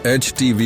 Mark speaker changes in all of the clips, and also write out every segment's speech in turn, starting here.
Speaker 1: HTV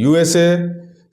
Speaker 2: USA,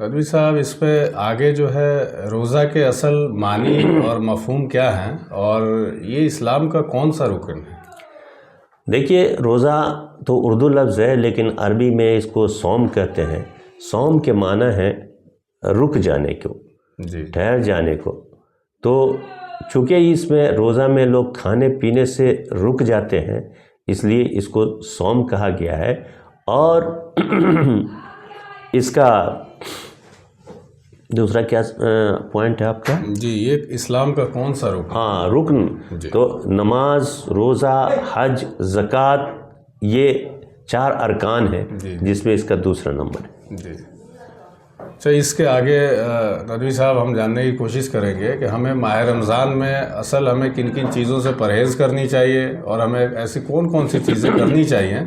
Speaker 2: Nadwi صاحب اس پہ آگے جو ہے روزہ کے اصل معنی اور مفہوم کیا ہیں اور یہ اسلام کا کون سا رکن ہے؟
Speaker 3: دیکھیے روزہ تو اردو لفظ ہے لیکن عربی میں اس کو صوم کہتے ہیں. صوم کے معنی ہے رک جانے کو،
Speaker 2: جی
Speaker 3: ٹھہر جانے کو. تو چونکہ اس میں روزہ میں لوگ کھانے پینے سے رک جاتے ہیں اس لیے اس کو صوم کہا گیا ہے. اور اس کا دوسرا کیا پوائنٹ ہے آپ کا؟
Speaker 2: جی یہ اسلام کا کون سا رکن؟
Speaker 3: ہاں رکن.
Speaker 2: جی.
Speaker 3: تو نماز، روزہ، حج، زکوٰۃ یہ 4 ارکان ہیں
Speaker 2: جی.
Speaker 3: جس میں اس کا دوسرا نمبر ہے.
Speaker 2: جی اچھا، اس کے آگے ندوی صاحب ہم جاننے کی کوشش کریں گے کہ ہمیں ماہ رمضان میں اصل ہمیں کن کن چیزوں سے پرہیز کرنی چاہیے اور ہمیں ایسی کون کون سی چیزیں کرنی چاہیے.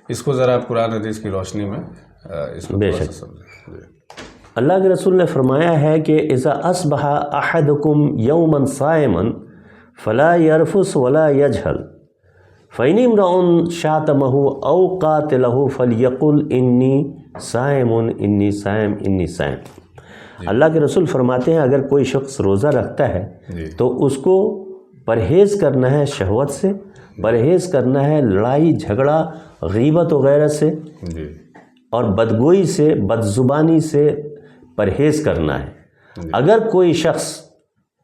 Speaker 2: اس کو ذرا آپ قرآن حدیث کی روشنی میں اس کو
Speaker 3: بے
Speaker 2: تھوڑا
Speaker 3: شک.
Speaker 2: سا سمجھیں.
Speaker 3: اللہ کے رسول نے فرمایا ہے کہ اذا اصبح احدکم یوما صائما فلا يرفث ولا يجهل فإن امرؤ شاتمه او قاتله فليقل انی صائم انی صائم انی صائم. اللہ کے رسول فرماتے ہیں اگر کوئی شخص روزہ رکھتا ہے
Speaker 2: جی.
Speaker 3: تو اس کو پرہیز کرنا ہے شہوت سے، پرہیز کرنا ہے لڑائی جھگڑا غیبت وغیرہ سے،
Speaker 2: جی
Speaker 3: اور بدگوئی سے، بدزبانی سے پرہیز کرنا ہے. اگر کوئی شخص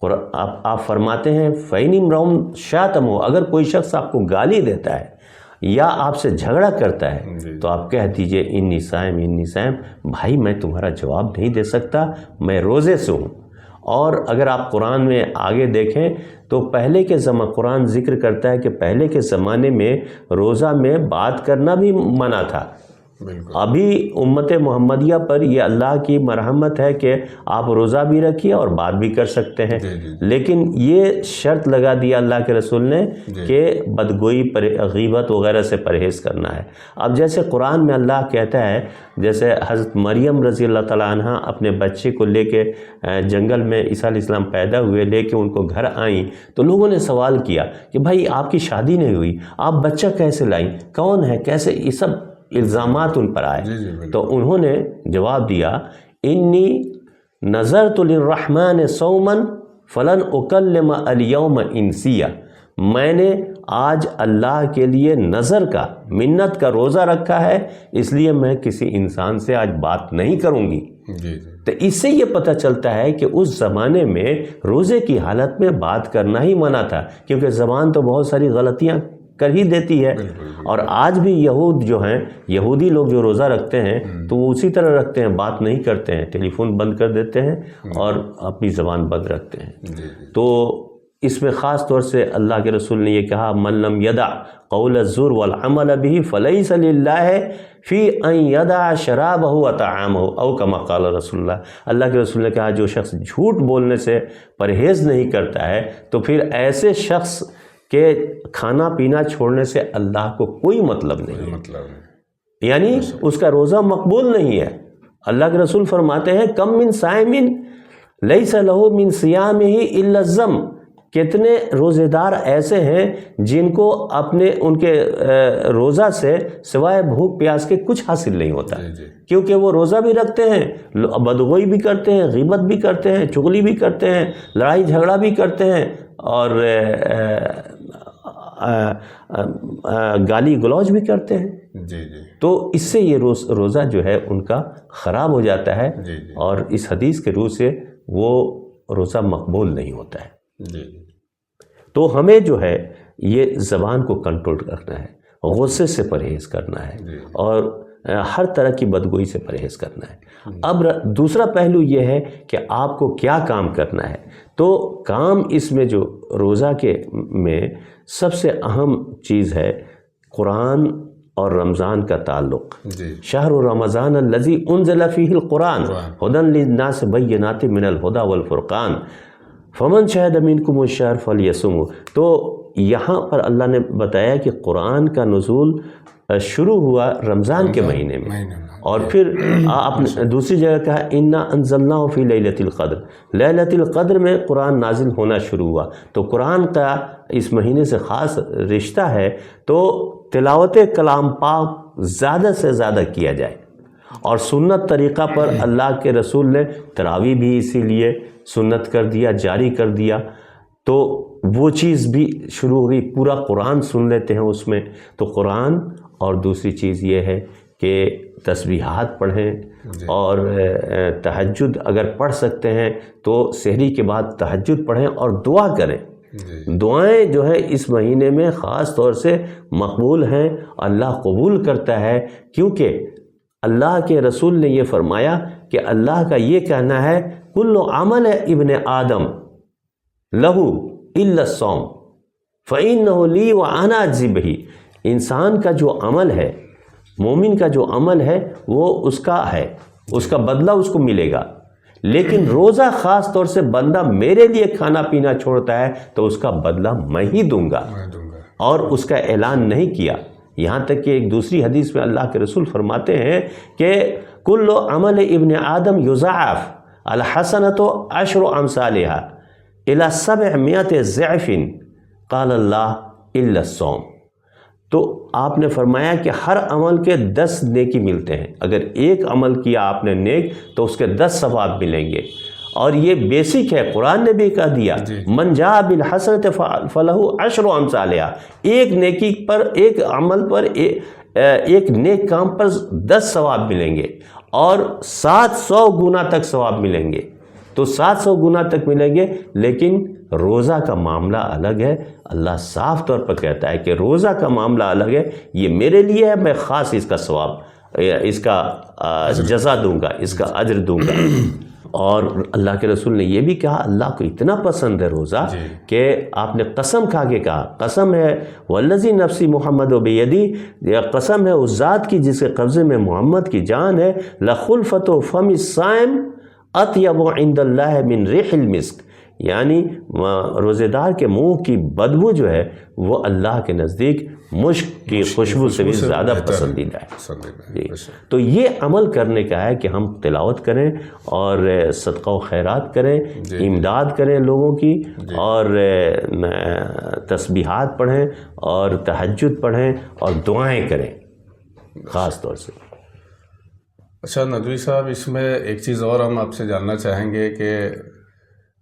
Speaker 3: آپ فرماتے ہیں فَإِنِ امْرُؤٌ شَاتَمَهُ، اگر کوئی شخص آپ کو گالی دیتا ہے یا آپ سے جھگڑا کرتا ہے تو آپ کہہ دیجئے انی صائم انی صائم، بھائی میں تمہارا جواب نہیں دے سکتا، میں روزے سے ہوں. اور اگر آپ قرآن میں آگے دیکھیں تو پہلے کے قرآن ذکر کرتا ہے کہ پہلے کے زمانے میں روزہ میں بات کرنا بھی منع تھا.
Speaker 2: بالکل.
Speaker 3: ابھی امت محمدیہ پر یہ اللہ کی مرحمت ہے کہ آپ روزہ بھی رکھیے اور بات بھی کر سکتے ہیں. لیکن یہ شرط لگا دیا اللہ کے رسول نے کہ بدگوئی پر غیبت وغیرہ سے پرہیز کرنا ہے. اب جیسے قرآن میں اللہ کہتا ہے، جیسے حضرت مریم رضی اللہ تعالیٰ عنہ اپنے بچے کو لے کے جنگل میں عیسیٰ علیہ السلام پیدا ہوئے، لے کے ان کو گھر آئیں تو لوگوں نے سوال کیا کہ بھائی آپ کی شادی نہیں ہوئی، آپ بچہ کیسے لائیں، کون ہے، کیسے، یہ سب الزامات ان پر آئے. تو انہوں نے جواب دیا انی نظرت للرحمن صوما فلن اکلم الیوم انسیا، میں نے آج اللہ کے لیے نظر کا، منت کا روزہ رکھا ہے، اس لیے میں کسی انسان سے آج بات نہیں کروں گی. تو اس سے یہ پتہ چلتا ہے کہ اس زمانے میں روزے کی حالت میں بات کرنا ہی منع تھا، کیونکہ زبان تو بہت ساری غلطیاں کر ہی دیتی ہے. اور آج بھی یہود جو ہیں، یہودی لوگ جو روزہ رکھتے ہیں تو وہ اسی طرح رکھتے ہیں، بات نہیں کرتے ہیں، ٹیلی فون بند کر دیتے ہیں اور اپنی زبان بند رکھتے ہیں. تو اس میں خاص طور سے اللہ کے رسول نے یہ کہا من لم یدع قول الزور والعمل به فلیس للہ فی ان یدع شرابہ وطعامہ او کما قال رسول اللہ. اللہ کے رسول نے کہا جو شخص جھوٹ بولنے سے پرہیز نہیں کرتا ہے تو پھر ایسے شخص کہ کھانا پینا چھوڑنے سے اللہ کو کوئی مطلب نہیں ہے، یعنی اس کا روزہ مقبول نہیں ہے. اللہ کے رسول فرماتے ہیں کم من صائم لیس لہ من صیامہ الا الظم، کتنے روزے دار ایسے ہیں جن کو ان کے روزہ سے سوائے بھوک پیاس کے کچھ حاصل نہیں ہوتا، کیونکہ وہ روزہ بھی رکھتے ہیں، بدگوئی بھی کرتے ہیں، غیبت بھی کرتے ہیں، چغلی بھی کرتے ہیں، لڑائی جھگڑا بھی کرتے ہیں اور گالی گلوچ بھی کرتے ہیں. تو اس سے یہ روزہ جو ہے ان کا خراب ہو جاتا ہے اور اس حدیث کے روح سے وہ روزہ مقبول نہیں ہوتا ہے. تو ہمیں جو ہے یہ زبان کو کنٹرول کرنا ہے، غصے سے پرہیز کرنا ہے اور ہر طرح کی بدگوئی سے پرہیز کرنا ہے. اب دوسرا پہلو یہ ہے کہ آپ کو کیا کام کرنا ہے. تو کام اس میں جو روزہ کے میں سب سے اہم چیز ہے قرآن اور رمضان کا تعلق. شہر رمضان الذی انزل فیہ القرآن ھدی للناس بینات من الھدی والفرقان فمن شہد منکم الشہر فلیصمہ. تو یہاں پر اللہ نے بتایا کہ قرآن کا نزول شروع ہوا رمضان کے مہینے میں، اور پھر آپ نے دوسری جگہ کہا انا انزلناہ فی لیلۃ القدر، لیلۃ القدر میں قرآن نازل ہونا شروع ہوا. تو قرآن کا اس مہینے سے خاص رشتہ ہے. تو تلاوت کلام پاک زیادہ سے زیادہ کیا جائے اور سنت طریقہ پر اللہ کے رسول نے تراویح بھی اسی لیے سنت کر دیا، جاری کر دیا، تو وہ چیز بھی شروع ہو گئی۔ پورا قرآن سن لیتے ہیں اس میں، تو قرآن، اور دوسری چیز یہ ہے کہ تسبیحات پڑھیں، اور تہجد اگر پڑھ سکتے ہیں تو سحری کے بعد تہجد پڑھیں اور دعا کریں۔ دعائیں جو ہے اس مہینے میں خاص طور سے مقبول ہیں، اللہ قبول کرتا ہے، کیونکہ اللہ کے رسول نے یہ فرمایا کہ اللہ کا یہ کہنا ہے کل عمل ابن آدم لہو الا الصوم فإنہ لی وأنا اجزی بہ۔ انسان کا جو عمل ہے، مومن کا جو عمل ہے وہ اس کا ہے، اس کا بدلہ اس کو ملے گا، لیکن روزہ خاص طور سے بندہ میرے لیے کھانا پینا چھوڑتا ہے تو اس کا بدلہ میں ہی دوں گا، اور اس کا اعلان نہیں کیا۔ یہاں تک کہ ایک دوسری حدیث میں اللہ کے رسول فرماتے ہیں کہ کل عمل ابن آدم یضاعف الحسنۃ عشر امثالها الی 700 ضعف قال اللہ الا الصوم۔ تو آپ نے فرمایا کہ ہر عمل کے 10 نیکی ملتے ہیں، اگر ایک عمل کیا آپ نے نیک تو اس کے 10 ثواب ملیں گے، اور یہ بیسک ہے، قرآن نے بھی کہہ دیا من جاء بالحسنۃ فلہ عشر امثالہا، ایک نیکی پر، ایک عمل پر، ایک نیک کام پر 10 ثواب ملیں گے، اور 700 گنا تک ثواب ملیں گے۔ تو 700 گنا تک ملیں گے، لیکن روزہ کا معاملہ الگ ہے۔ اللہ صاف طور پر کہتا ہے کہ روزہ کا معاملہ الگ ہے، یہ میرے لیے ہے، میں خاص اس کا ثواب، اس کا جزا دوں گا، اس کا اجر دوں گا۔ اور اللہ کے رسول نے یہ بھی کہا اللہ کو اتنا پسند ہے روزہ کہ آپ نے قسم کھا کے کہا، قسم ہے والذی نفسی محمد بیدی، قسم ہے اس ذات کی جس کے قبضے میں محمد کی جان ہے، لخلفۃ فم الصائم اطیب عند اللہ من ریح المسک، یعنی روزے دار کے منہ کی بدبو جو ہے وہ اللہ کے نزدیک مشک کی خوشبو سے بھی زیادہ پسندیدہ ہے۔ تو یہ عمل کرنے کا ہے کہ ہم تلاوت کریں اور صدقہ و خیرات کریں، امداد کریں لوگوں کی، اور تسبیحات پڑھیں اور تہجد پڑھیں اور دعائیں کریں خاص طور سے۔
Speaker 2: اچھا ندوی صاحب، اس میں ایک چیز اور ہم آپ سے جاننا چاہیں گے کہ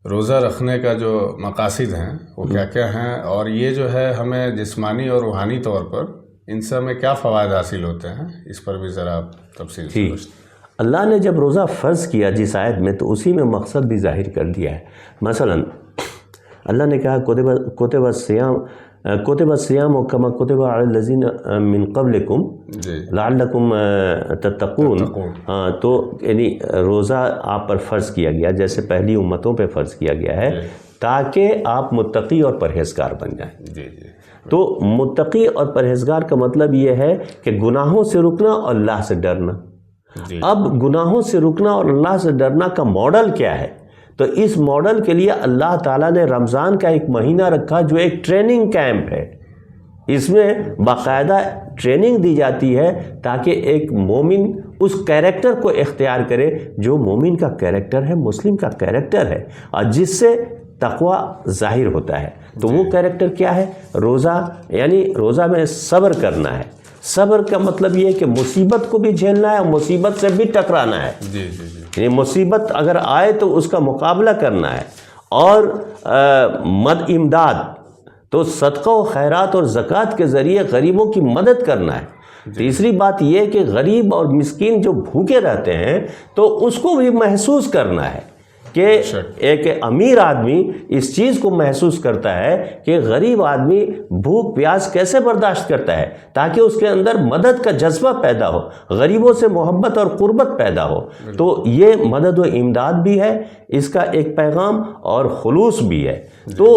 Speaker 2: روزہ رکھنے کا جو مقاصد ہیں وہ کیا کیا ہیں، اور یہ جو ہے ہمیں جسمانی اور روحانی طور پر ان سے ہمیں کیا فوائد حاصل ہوتے ہیں، اس پر بھی ذرا آپ تفصیل سے
Speaker 3: اللہ نے جب روزہ فرض کیا جس آیت میں، تو اسی میں مقصد بھی ظاہر کر دیا ہے۔ مثلا اللہ نے کہا کتب الصیام کما کتب علی الذین من قبلکم لعلکم تتقون۔ ہاں، تو یعنی روزہ آپ پر فرض کیا گیا جیسے پہلی امتوں پہ فرض کیا گیا ہے، تاکہ آپ متقی اور پرہیزگار بن جائیں۔ تو متقی اور پرہیزگار کا مطلب یہ ہے کہ گناہوں سے رکنا اور اللہ سے ڈرنا۔ اب گناہوں سے رکنا اور اللہ سے ڈرنا کا ماڈل کیا ہے؟ تو اس ماڈل کے لیے اللہ تعالیٰ نے رمضان کا ایک مہینہ رکھا جو ایک ٹریننگ کیمپ ہے۔ اس میں باقاعدہ ٹریننگ دی جاتی ہے تاکہ ایک مومن اس کیریکٹر کو اختیار کرے جو مومن کا کیریکٹر ہے، مسلم کا کیریکٹر ہے، اور جس سے تقوی ظاہر ہوتا ہے۔ تو وہ کیریکٹر کیا ہے؟ روزہ، یعنی روزہ میں صبر کرنا ہے۔ صبر کا مطلب یہ ہے کہ مصیبت کو بھی جھیلنا ہے اور مصیبت سے بھی ٹکرانا ہے۔ یعنی مصیبت اگر آئے تو اس کا مقابلہ کرنا ہے، اور امداد، تو صدقہ و خیرات اور زکوٰۃ کے ذریعے غریبوں کی مدد کرنا ہے۔ تیسری بات یہ کہ غریب اور مسکین جو بھوکے رہتے ہیں تو اس کو بھی محسوس کرنا ہے کہ ایک امیر آدمی اس چیز کو محسوس کرتا ہے کہ غریب آدمی بھوک پیاس کیسے برداشت کرتا ہے، تاکہ اس کے اندر مدد کا جذبہ پیدا ہو، غریبوں سے محبت اور قربت پیدا ہو۔ تو یہ مدد و امداد بھی ہے اس کا ایک پیغام، اور خلوص بھی ہے۔ تو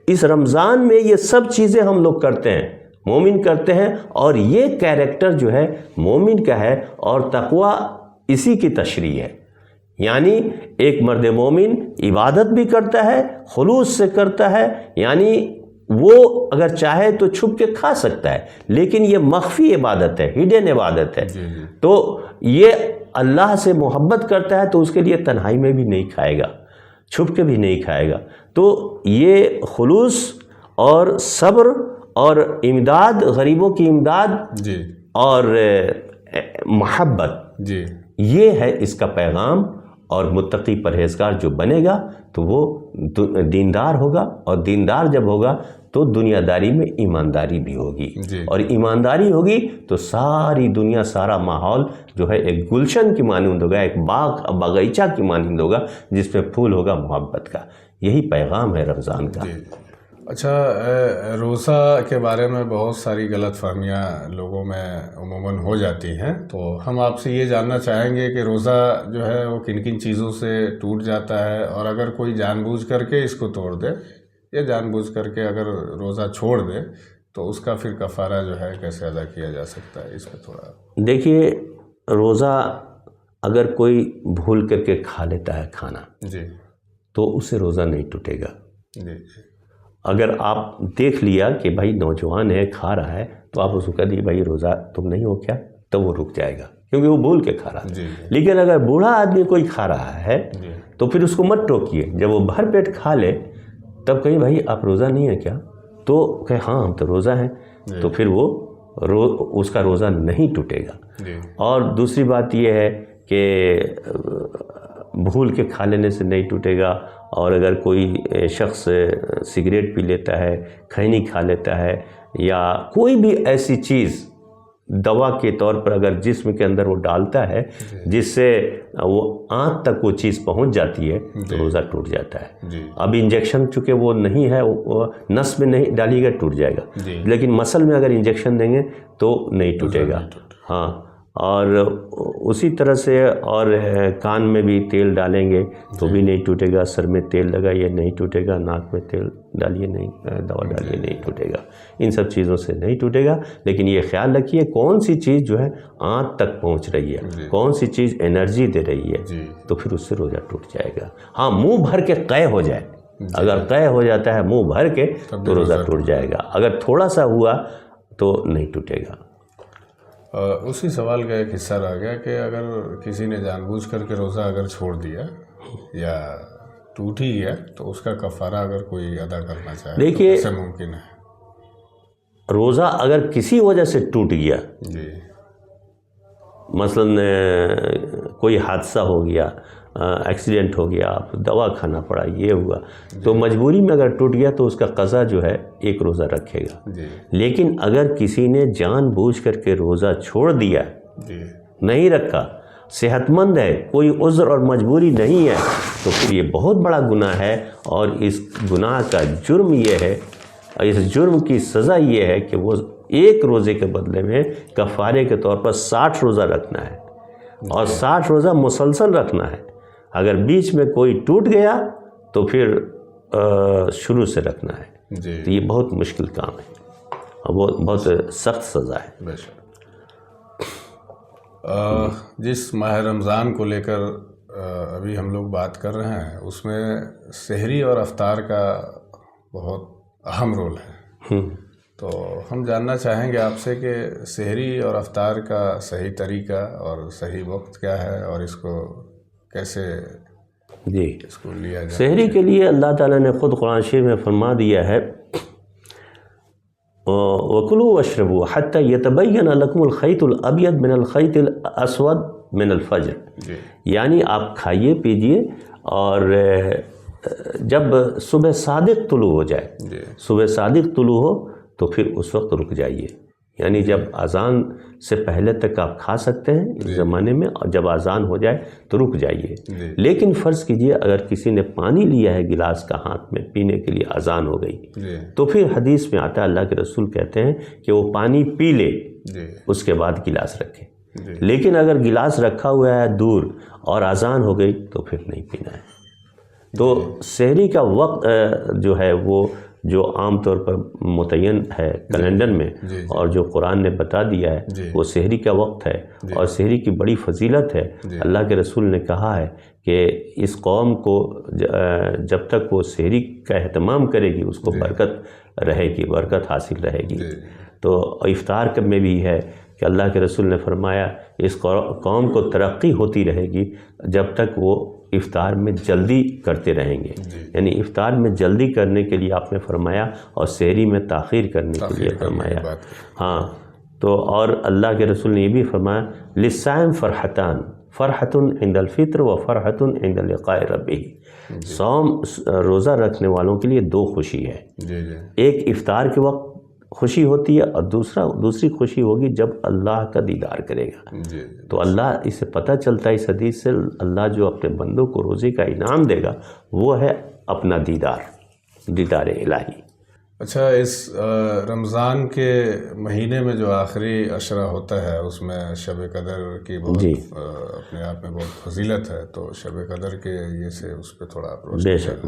Speaker 3: اس رمضان میں یہ سب چیزیں ہم لوگ کرتے ہیں، مومن کرتے ہیں، اور یہ کیریکٹر جو ہے مومن کا ہے، اور تقوی اسی کی تشریح ہے۔ یعنی ایک مرد مومن عبادت بھی کرتا ہے، خلوص سے کرتا ہے، یعنی وہ اگر چاہے تو چھپ کے کھا سکتا ہے، لیکن یہ مخفی عبادت ہے، ہڈن عبادت ہے۔ تو یہ اللہ سے محبت کرتا ہے تو اس کے لیے تنہائی میں بھی نہیں کھائے گا، چھپ کے بھی نہیں کھائے گا۔ تو یہ خلوص اور صبر اور امداد، غریبوں کی امداد اور محبت،
Speaker 2: جی
Speaker 3: یہ ہے اس کا پیغام. اور متقی پرہیزگار جو بنے گا تو وہ دیندار ہوگا، اور دیندار جب ہوگا تو دنیا داری میں ایمانداری بھی ہوگی، اور ایمانداری ہوگی تو ساری دنیا، سارا ماحول جو ہے ایک گلشن کی مانند ہوگا، ایک باغیچہ کی مانند ہوگا جس میں پھول ہوگا محبت کا. یہی پیغام ہے رمضان کا.
Speaker 2: اچھا، روزہ کے بارے میں بہت ساری غلط فہمیاں لوگوں میں عموماً ہو جاتی ہیں، تو ہم آپ سے یہ جاننا چاہیں گے کہ روزہ جو ہے وہ کن کن چیزوں سے ٹوٹ جاتا ہے، اور اگر کوئی جان بوجھ کر کے اس کو توڑ دے یا جان بوجھ کر کے اگر روزہ چھوڑ دے تو اس کا پھر کفارہ جو ہے کیسے ادا کیا جا سکتا ہے؟ اس پہ تھوڑا.
Speaker 3: دیکھیے، روزہ اگر کوئی بھول کر کے کھا لیتا ہے کھانا،
Speaker 2: جی،
Speaker 3: تو اسے روزہ نہیں ٹوٹے گا.
Speaker 2: جی.
Speaker 3: اگر آپ دیکھ لیا کہ بھائی نوجوان ہے کھا رہا ہے، تو آپ اس کو کہہ دیے بھائی روزہ تم نہیں ہو کیا، تو وہ رک جائے گا کیونکہ وہ بھول کے کھا رہا ہے.
Speaker 2: جی.
Speaker 3: لیکن اگر بوڑھا آدمی کوئی کھا رہا ہے تو پھر اس کو مت ٹوکیے. جب وہ بھر پیٹ کھا لے تب کہیں بھائی آپ روزہ نہیں ہے کیا، تو کہ ہاں ہم تو روزہ ہیں، تو پھر وہ اس کا روزہ نہیں ٹوٹے گا. اور دوسری بات یہ ہے کہ بھول کے کھا لینے سے نہیں ٹوٹے گا. اور اگر کوئی شخص سگریٹ پی لیتا ہے، کھینی کھا لیتا ہے، یا کوئی بھی ایسی چیز دوا کے طور پر اگر جسم کے اندر وہ ڈالتا ہے جس سے وہ آنت تک وہ چیز پہنچ جاتی ہے، تو روزہ ٹوٹ جاتا ہے. اب انجیکشن چونکہ وہ نہیں ہے، نس میں نہیں ڈالیے گا ٹوٹ جائے گا، لیکن مسل میں اگر انجیکشن دیں گے تو نہیں ٹوٹے گا. ہاں. اور اسی طرح سے اور کان میں بھی تیل ڈالیں گے تو بھی نہیں ٹوٹے گا، سر میں تیل لگائیے نہیں ٹوٹے گا، ناک میں تیل ڈالیے نہیں، دوا ڈالیے نہیں ٹوٹے گا. ان سب چیزوں سے نہیں ٹوٹے گا. لیکن یہ خیال رکھیے کون سی چیز جو ہے آنت تک پہنچ رہی ہے، کون سی چیز انرجی دے رہی ہے، تو پھر اس سے روزہ ٹوٹ جائے گا. ہاں، منہ بھر کے قے ہو جائے، اگر قے ہو جاتا ہے منہ بھر کے تو روزہ ٹوٹ جائے گا. اگر تھوڑا سا ہوا تو نہیں ٹوٹے گا.
Speaker 2: اسی سوال کا ایک حصہ رہ گیا کہ اگر کسی نے جان بوجھ کر کے روزہ اگر چھوڑ دیا یا ٹوٹ ہی گیا تو اس کا کفارہ اگر کوئی ادا کرنا چاہے تو کیسے ممکن ہے؟
Speaker 3: روزہ اگر کسی وجہ سے ٹوٹ گیا،
Speaker 2: جی،
Speaker 3: مثلاً کوئی حادثہ ہو گیا، ایکسیڈنٹ ہو گیا، آپ دوا کھانا پڑا، یہ ہوا، تو مجبوری میں اگر ٹوٹ گیا تو اس کا قضا جو ہے ایک روزہ رکھے گا. لیکن اگر کسی نے جان بوجھ کر کے روزہ چھوڑ دیا، نہیں رکھا، صحت مند ہے، کوئی عذر اور مجبوری نہیں ہے، تو پھر یہ بہت بڑا گناہ ہے. اور اس گناہ کا جرم یہ ہے، اس جرم کی سزا یہ ہے کہ وہ ایک روزے کے بدلے میں کفارے کے طور پر 60 روزہ رکھنا ہے، اور 60 روزہ مسلسل رکھنا ہے. اگر بیچ میں کوئی ٹوٹ گیا تو پھر شروع سے رکھنا ہے. تو یہ بہت مشکل کام ہے، اور بہت سخت سزا ہے.
Speaker 2: جس ماہ رمضان کو لے کر ابھی ہم لوگ بات کر رہے ہیں اس میں سحری اور افطار کا بہت اہم رول ہے. تو ہم جاننا چاہیں گے آپ سے کہ سحری اور افطار کا صحیح طریقہ اور صحیح وقت کیا ہے، اور اس کو کیسے اس کو لیا جائے.
Speaker 3: سحری کے لیے اللہ تعالیٰ نے خود قرآن شریف میں فرما دیا ہے، وَكُلُوا وَاشْرَبُوا حَتَّى يَتَبَيَّنَ لَكُمُ الْخَيْطُ الْأَبْيَضُ مِنَ الْخَيْطِ الْأَسْوَدِ مِنَ الْفَجْرِ. یعنی آپ کھائیے پیجیے، اور جب صبح صادق طلوع ہو جائے، صبح صادق طلوع ہو تو پھر اس وقت رک جائیے. یعنی جب اذان سے پہلے تک آپ کھا سکتے ہیں اس زمانے میں، اور جب اذان ہو جائے تو رک جائیے. لیکن فرض کیجئے اگر کسی نے پانی لیا ہے گلاس کا ہاتھ میں پینے کے لیے، اذان ہو گئی، تو پھر حدیث میں آتا ہے، اللہ کے رسول کہتے ہیں کہ وہ پانی پی لے، اس کے بعد گلاس رکھے. لیکن اگر گلاس رکھا ہوا ہے دور اور اذان ہو گئی تو پھر نہیں پینا ہے. تو سحری کا وقت جو ہے وہ جو عام طور پر متعین ہے کیلنڈر میں، اور جو قرآن نے بتا دیا ہے، وہ سحری کا وقت ہے. اور سحری کی بڑی فضیلت ہے. اللہ کے رسول نے کہا ہے کہ اس قوم کو جب تک وہ سحری کا اہتمام کرے گی اس کو برکت رہے گی، برکت حاصل رہے گی. تو افطار میں بھی ہے کہ اللہ کے رسول نے فرمایا اس قوم کو ترقی ہوتی رہے گی جب تک وہ افطار میں جلدی کرتے رہیں گے. یعنی افطار میں جلدی کرنے کے لیے آپ نے فرمایا، اور سحری میں تاخیر کرنے کے لیے فرمایا. ہاں، تو اور اللہ کے رسول نے یہ بھی فرمایا للصائم فرحتان فرحت عند الفطر و فرحت عند لقاء ربہ. روزہ رکھنے والوں کے لیے دو خوشی ہے. ایک افطار کے وقت خوشی ہوتی ہے اور دوسری خوشی ہوگی جب اللہ کا دیدار کرے گا. تو اللہ اسے پتہ چلتا ہے اس حدیث سے اللہ جو اپنے بندوں کو روزے کا انعام دے گا وہ ہے اپنا دیدار الہی.
Speaker 2: اچھا، اس رمضان کے مہینے میں جو آخری عشرہ ہوتا ہے اس میں شب قدر کی بہت اپنے آپ میں بہت فضیلت ہے، تو شب قدر کے یہ سے اس پہ تھوڑا
Speaker 3: بے شک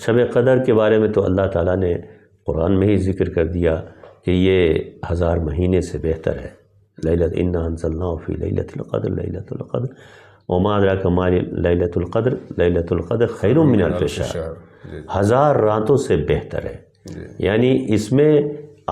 Speaker 3: شب قدر کے بارے میں تو اللہ تعالیٰ نے قرآن میں ہی ذکر کر دیا کہ یہ 1000 مہینے سے بہتر ہے. لیلۃ انا انزلناہ فی لیلۃ القدر لیلۃ القدر وما ادراک ما لیلۃ القدر لیلۃ القدر خیر من الف شہر. 1000 راتوں سے بہتر ہے. یعنی اس میں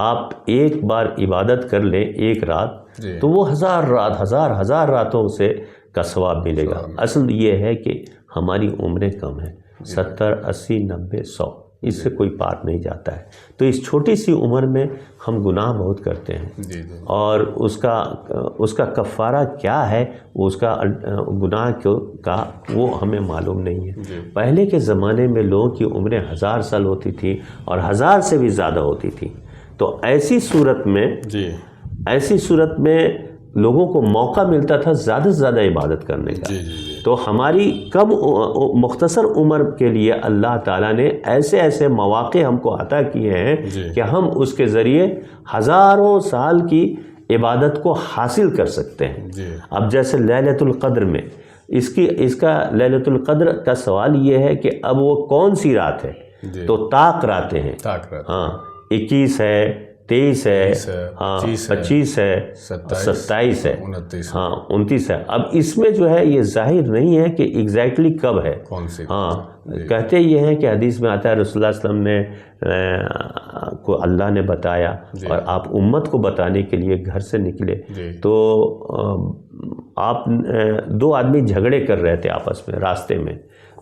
Speaker 3: آپ ایک بار عبادت کر لیں ایک رات تو وہ 1000 رات ہزار راتوں سے کا ثواب ملے گا. اصل یہ ہے کہ ہماری عمریں کم ہیں، 70 80 90 100، اس سے کوئی پار نہیں جاتا ہے. تو اس چھوٹی سی عمر میں ہم گناہ بہت کرتے ہیں اور اس کا کفارہ کیا ہے، اس کا گناہ کا وہ ہمیں معلوم نہیں ہے. پہلے کے زمانے میں لوگوں کی عمریں 1000 سال ہوتی تھی اور 1000 سے بھی زیادہ ہوتی تھی. تو ایسی صورت میں لوگوں کو موقع ملتا تھا زیادہ سے زیادہ عبادت کرنے کا. تو ہماری کم مختصر عمر کے لیے اللہ تعالیٰ نے ایسے مواقع ہم کو عطا کیے ہیں کہ ہم اس کے ذریعے ہزاروں سال کی عبادت کو حاصل کر سکتے ہیں. اب جیسے لیلۃ القدر میں اس کا لیلۃ القدر کا سوال یہ ہے کہ اب وہ کون سی رات ہے. تو طاق راتیں ہیں. ہاں 21 ہے، 23 ہے، ہاں 25 ہے، 27 ہے، ہاں 29 ہے. اب اس میں جو ہے یہ ظاہر نہیں ہے کہ ایگزیکٹلی کب ہے. ہاں کہتے یہ ہیں کہ حدیث میں آتا ہے رسول اللہ صلی اللہ علیہ وسلم کو اللہ نے بتایا اور آپ امت کو بتانے کے لیے گھر سے نکلے تو آپ 2 آدمی جھگڑے کر رہے تھے آپس میں راستے میں.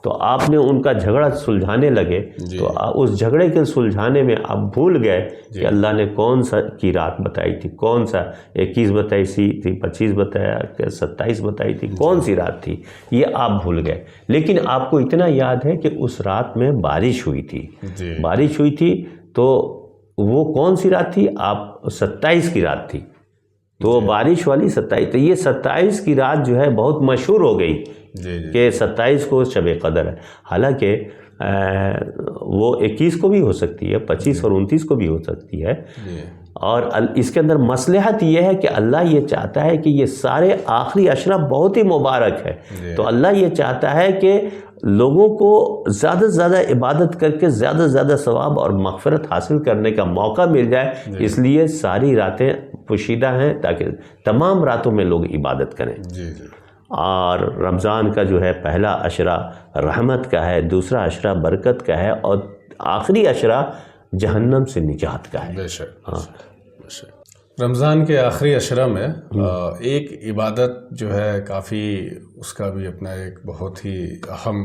Speaker 3: تو آپ نے ان کا جھگڑا سلجھانے لگے تو اس جھگڑے کے سلجھانے میں آپ بھول گئے کہ اللہ نے کون سا کی رات بتائی تھی، کون سا 21 بتائی تھی، 25 بتایا کہ 27 بتائی تھی، کون سی رات تھی، یہ آپ بھول گئے. لیکن آپ کو اتنا یاد ہے کہ اس رات میں بارش ہوئی تھی. تو وہ کون سی رات تھی؟ آپ 27 کی رات تھی. تو بارش والی 27. تو یہ 27 کی رات جو ہے بہت مشہور ہو گئی کہ 27 کو شب قدر ہے. حالانکہ وہ 21 کو بھی ہو سکتی ہے، 25 اور 29 کو بھی ہو سکتی ہے. اور اس کے اندر مصلحت یہ ہے کہ اللہ یہ چاہتا ہے کہ یہ سارے آخری عشرہ بہت ہی مبارک ہے. تو اللہ یہ چاہتا ہے کہ لوگوں کو زیادہ سے زیادہ عبادت کر کے زیادہ سے زیادہ ثواب اور مغفرت حاصل کرنے کا موقع مل جائے. اس لیے ساری راتیں پوشیدہ ہیں تاکہ تمام راتوں میں لوگ عبادت کریں. اور رمضان کا جو ہے پہلا عشرہ رحمت کا ہے، دوسرا عشرہ برکت کا ہے اور آخری عشرہ جہنم سے نجات کا ہے.
Speaker 2: بے شک. رمضان کے آخری عشرہ میں ایک عبادت جو ہے کافی اس کا بھی اپنا ایک بہت ہی اہم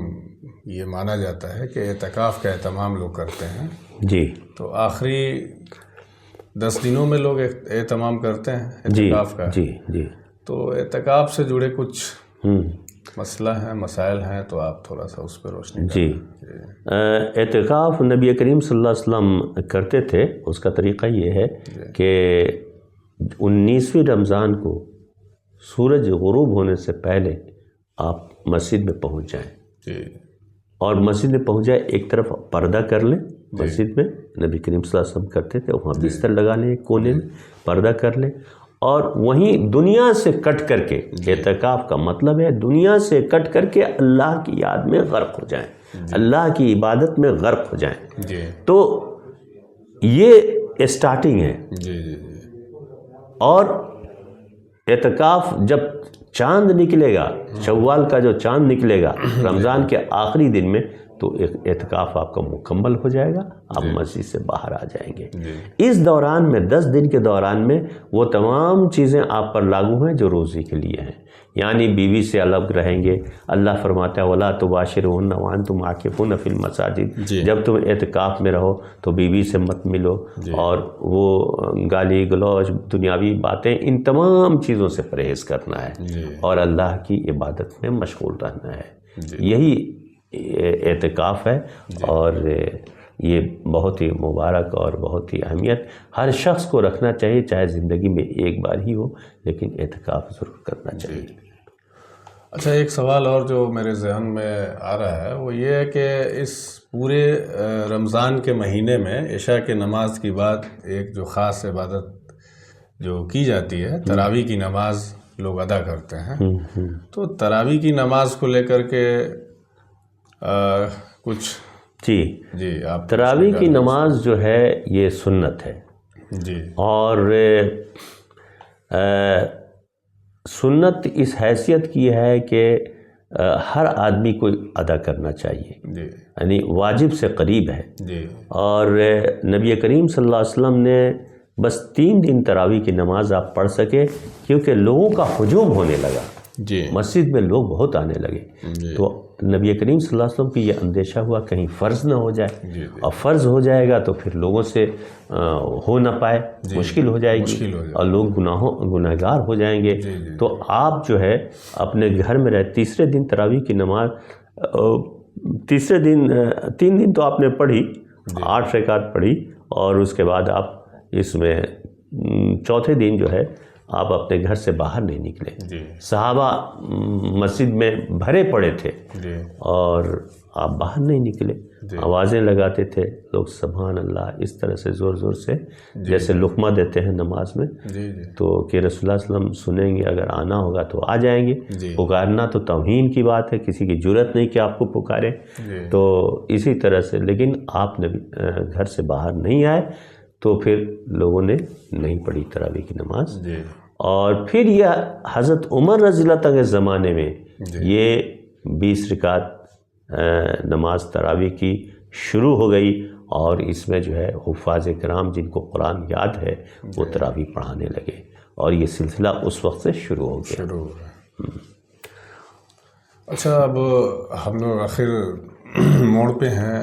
Speaker 2: یہ مانا جاتا ہے کہ اعتکاف کا اہتمام لوگ کرتے ہیں.
Speaker 3: جی.
Speaker 2: تو آخری 10 دنوں میں لوگ اہتمام کرتے ہیں اعتکاف کا.
Speaker 3: جی.
Speaker 2: تو اعتکاف سے جڑے کچھ مسئلہ ہیں، مسائل ہیں، تو آپ تھوڑا سا اس پہ روشنی
Speaker 3: جی. اعتکاف نبی کریم صلی اللہ علیہ وسلم کرتے تھے. اس کا طریقہ یہ ہے کہ 19ویں رمضان کو سورج غروب ہونے سے پہلے آپ مسجد میں پہنچ جائیں اور مسجد میں پہنچ جائے ایک طرف پردہ کر لیں. مسجد میں نبی کریم صلی اللہ علیہ وسلم کرتے تھے، وہاں بستر لگا لیں، کونے میں پردہ کر لیں اور وہیں دنیا سے کٹ کر کے، اعتکاف کا مطلب ہے دنیا سے کٹ کر کے اللہ کی یاد میں غرق ہو جائیں، اللہ کی عبادت میں غرق ہو جائیں. تو یہ اسٹارٹنگ ہے. اور اعتکاف جب چاند نکلے گا، شوال کا جو چاند نکلے گا رمضان کے آخری دن میں، تو اعتکاف آپ کا مکمل ہو جائے گا، آپ مسجد سے باہر آ جائیں گے۔
Speaker 2: جی
Speaker 3: اس دوران میں 10 دن کے دوران میں وہ تمام چیزیں آپ پر لاگو ہیں جو روزی کے لیے ہیں، یعنی بیوی سے الگ رہیں گے۔ اللہ فرماتا ہے وَلَا تُبَاشِرُوهُنَّ وَأَنْتُمْ عَاكِفُونَ فِي الْمَسَاجِدِ،
Speaker 2: جی
Speaker 3: جب تم اعتکاف میں رہو تو بیوی سے مت ملو، اور وہ گالی گلوچ دنیاوی باتیں ان تمام چیزوں سے پرہیز کرنا ہے،
Speaker 2: جی
Speaker 3: اور اللہ کی عبادت میں مشغول رہنا ہے۔
Speaker 2: جی
Speaker 3: یہی اعتکاف ہے، اور یہ بہت ہی مبارک اور بہت ہی اہمیت ہر شخص کو رکھنا چاہیے، چاہے زندگی میں ایک بار ہی ہو، لیکن اعتکاف ضرور کرنا چاہیے۔
Speaker 2: اچھا، ایک سوال اور جو میرے ذہن میں آ رہا ہے وہ یہ ہے کہ اس پورے رمضان کے مہینے میں عشاء کی نماز کی بعد ایک جو خاص عبادت جو کی جاتی ہے، تراویح کی نماز لوگ ادا کرتے ہیں، تو تراویح کی نماز کو لے کر کے کچھ
Speaker 3: جی
Speaker 2: آپ
Speaker 3: تراویح کی نماز جو ہے یہ سنت ہے،
Speaker 2: جی
Speaker 3: اور سنت اس حیثیت کی ہے کہ ہر آدمی کو ادا کرنا چاہیے،
Speaker 2: جی
Speaker 3: یعنی واجب سے قریب ہے۔
Speaker 2: جی
Speaker 3: اور نبی کریم صلی اللہ علیہ وسلم نے بس 3 دن تراویح کی نماز آپ پڑھ سکے، کیونکہ لوگوں کا ہجوم ہونے لگا،
Speaker 2: جی
Speaker 3: مسجد میں لوگ بہت آنے لگے،
Speaker 2: جی
Speaker 3: تو نبی کریم صلی اللہ علیہ وسلم کی یہ اندیشہ ہوا کہیں فرض نہ ہو جائے،
Speaker 2: جی
Speaker 3: اور فرض ہو جائے گا تو پھر لوگوں سے ہو نہ پائے، مشکل ہو جائے گی، اور لوگ گناہگار ہو جائیں گے۔ تو آپ جو ہے اپنے گھر میں رہے، تیسرے دن تراویح کی نماز، تیسرے دن 3 دن تو آپ نے پڑھی، 8 رکعت پڑھی، اور اس کے بعد آپ اس میں چوتھے دن جو ہے آپ اپنے گھر سے باہر نہیں نکلے۔
Speaker 2: جی
Speaker 3: صحابہ مسجد میں بھرے پڑے تھے،
Speaker 2: جی
Speaker 3: اور آپ باہر نہیں نکلے، آوازیں لگاتے تھے لوگ سبحان اللہ، اس طرح سے زور زور سے، جیسے لقمہ دیتے ہیں نماز میں،
Speaker 2: جی
Speaker 3: تو کہ رسول اللہ صلی اللہ علیہ وسلم سنیں گے، اگر آنا ہوگا تو آ جائیں گے۔
Speaker 2: جی
Speaker 3: پکارنا تو توہین کی بات ہے، کسی کی جرت نہیں کہ آپ کو پکارے،
Speaker 2: جی
Speaker 3: تو اسی طرح سے، لیکن آپ نے گھر سے باہر نہیں آئے تو پھر لوگوں نے نہیں پڑھی تراویح کی نماز۔
Speaker 2: جی
Speaker 3: اور پھر یہ حضرت عمر رضی اللہ عنہ کے زمانے میں یہ 20 رکعت نماز تراویح کی شروع ہو گئی، اور اس میں جو ہے حفاظ کرام جن کو قرآن یاد ہے وہ تراویح پڑھانے لگے، اور یہ سلسلہ اس وقت سے شروع ہو گیا۔
Speaker 2: اچھا، اب ہم لوگ آخر موڑ پہ ہیں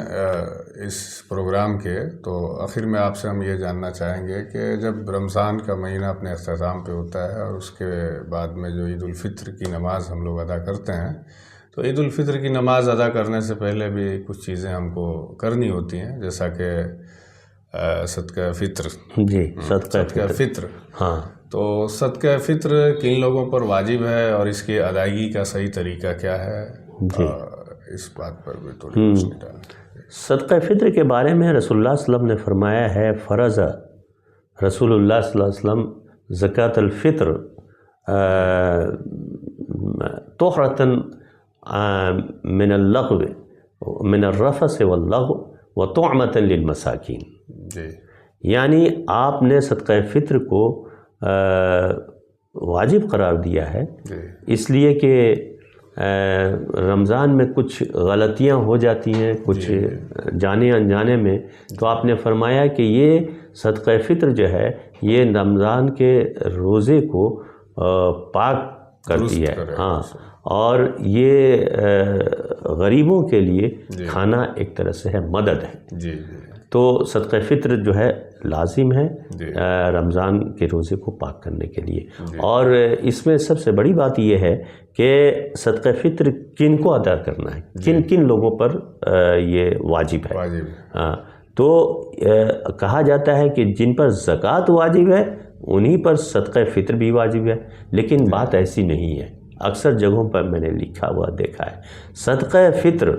Speaker 2: اس پروگرام کے، تو آخر میں آپ سے ہم یہ جاننا چاہیں گے کہ جب رمضان کا مہینہ اپنے اختتام پہ ہوتا ہے، اور اس کے بعد میں جو عید الفطر کی نماز ہم لوگ ادا کرتے ہیں، تو عید الفطر کی نماز ادا کرنے سے پہلے بھی کچھ چیزیں ہم کو کرنی ہوتی ہیں، جیسا کہ صدقہ فطر۔
Speaker 3: جی،
Speaker 2: صدقہ فطر،
Speaker 3: ہاں،
Speaker 2: تو صدقہ فطر کن لوگوں پر واجب ہے، اور اس کی ادائیگی کا صحیح طریقہ کیا ہے؟ اس بات پر بھی تھوڑی روشنی ڈالیں۔
Speaker 3: صدقہ فطر کے بارے میں رسول اللہ صلی اللہ علیہ وسلم نے فرمایا ہے، فرض رسول اللہ صلی اللہ علیہ وسلم زکوٰۃ الفطر طہرۃ من اللغو من الرفث واللغو وطعمۃ للمساکین۔
Speaker 2: جی،
Speaker 3: یعنی آپ نے صدقہ فطر کو واجب قرار دیا ہے، اس لیے کہ رمضان میں کچھ غلطیاں ہو جاتی ہیں، کچھ جانے انجانے میں، تو آپ نے فرمایا کہ یہ صدقہ فطر جو ہے یہ رمضان کے روزے کو پاک کرتی ہے، ہاں، اور یہ غریبوں کے لیے کھانا ایک طرح سے ہے، مدد ہے۔
Speaker 2: جی،
Speaker 3: تو صدقہ فطر جو ہے لازم ہے رمضان کے روزے کو پاک کرنے کے لیے۔ اور اس میں سب سے بڑی بات یہ ہے کہ صدقہ فطر کن کو ادا کرنا ہے، کن کن لوگوں پر یہ واجب ہے۔ تو کہا جاتا ہے کہ جن پر زکوٰۃ واجب ہے انہی پر صدقہ فطر بھی واجب ہے، لیکن بات ایسی نہیں ہے۔ اکثر جگہوں پر میں نے لکھا ہوا دیکھا ہے، صدقہ فطر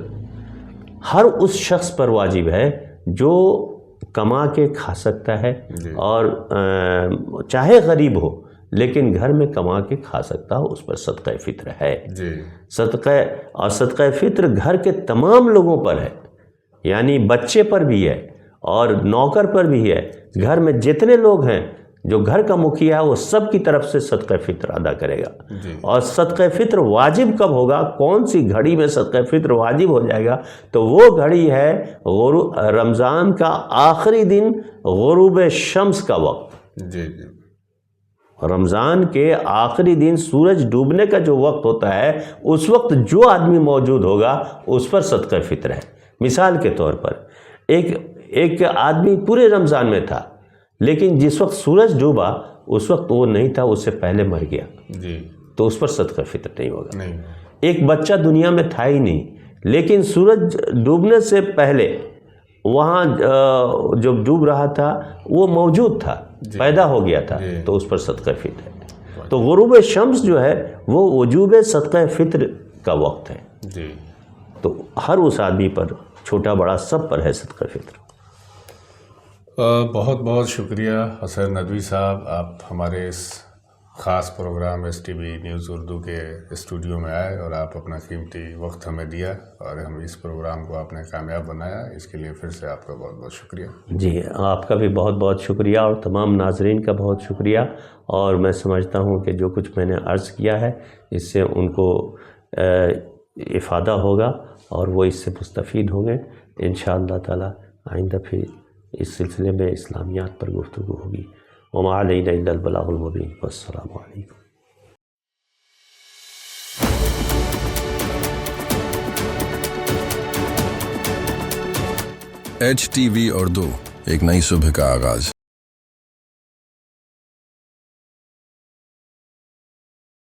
Speaker 3: ہر اس شخص پر واجب ہے جو کما کے کھا سکتا ہے، اور چاہے غریب ہو لیکن گھر میں کما کے کھا سکتا ہو، اس پر صدقہ فطر ہے۔ صدقہ فطر گھر کے تمام لوگوں پر ہے، یعنی بچے پر بھی ہے اور نوکر پر بھی ہے، گھر میں جتنے لوگ ہیں جو گھر کا مکھیا ہے وہ سب کی طرف سے صدقہ فطر ادا کرے گا. اور صدقہ فطر واجب کب ہوگا, کون سی گھڑی میں صدقہ فطر واجب ہو جائے گا؟ تو وہ گھڑی ہے رمضان کا آخری دن غروب شمس کا وقت.
Speaker 2: جی.
Speaker 3: رمضان کے آخری دن سورج ڈوبنے کا جو وقت ہوتا ہے اس وقت جو آدمی موجود ہوگا اس پر صدقہ فطر ہے. مثال کے طور پر ایک آدمی پورے رمضان میں تھا لیکن جس وقت سورج ڈوبا اس وقت وہ نہیں تھا, اس سے پہلے مر گیا, تو اس پر صدقہ فطر نہیں ہوگا. ایک بچہ دنیا میں تھا ہی نہیں لیکن سورج ڈوبنے سے پہلے وہاں جب ڈوب رہا تھا وہ موجود تھا, پیدا ہو گیا تھا, تو اس پر صدقہ فطر ہے. تو غروب شمس جو ہے وہ وجوب صدقہ فطر کا وقت ہے. تو ہر اس آدمی پر, چھوٹا بڑا سب پر ہے صدقہ فطر.
Speaker 2: بہت بہت شکریہ حسین ندوی صاحب, آپ ہمارے اس خاص programme S T V news Urdu کے اسٹوڈیو میں آئے اور آپ اپنا قیمتی وقت ہمیں دیا اور ہم اس پروگرام کو آپ نے کامیاب بنایا. اس کے لیے پھر سے آپ کا بہت بہت شکریہ.
Speaker 3: جی, آپ کا بھی بہت بہت شکریہ اور تمام ناظرین کا بہت شکریہ. اور میں سمجھتا ہوں کہ جو کچھ میں نے عرض کیا ہے اس سے ان کو افادہ ہوگا اور وہ اس سے مستفید ہوں گے انشاءاللہ تعالی. آئندہ پھر اس سلسلے میں اسلامیات پر گفتگو ہوگی. وما علینا الا البلاغ المبین. والسلام علیکم.
Speaker 1: HTV اردو, ایک نئی صبح کا آغاز.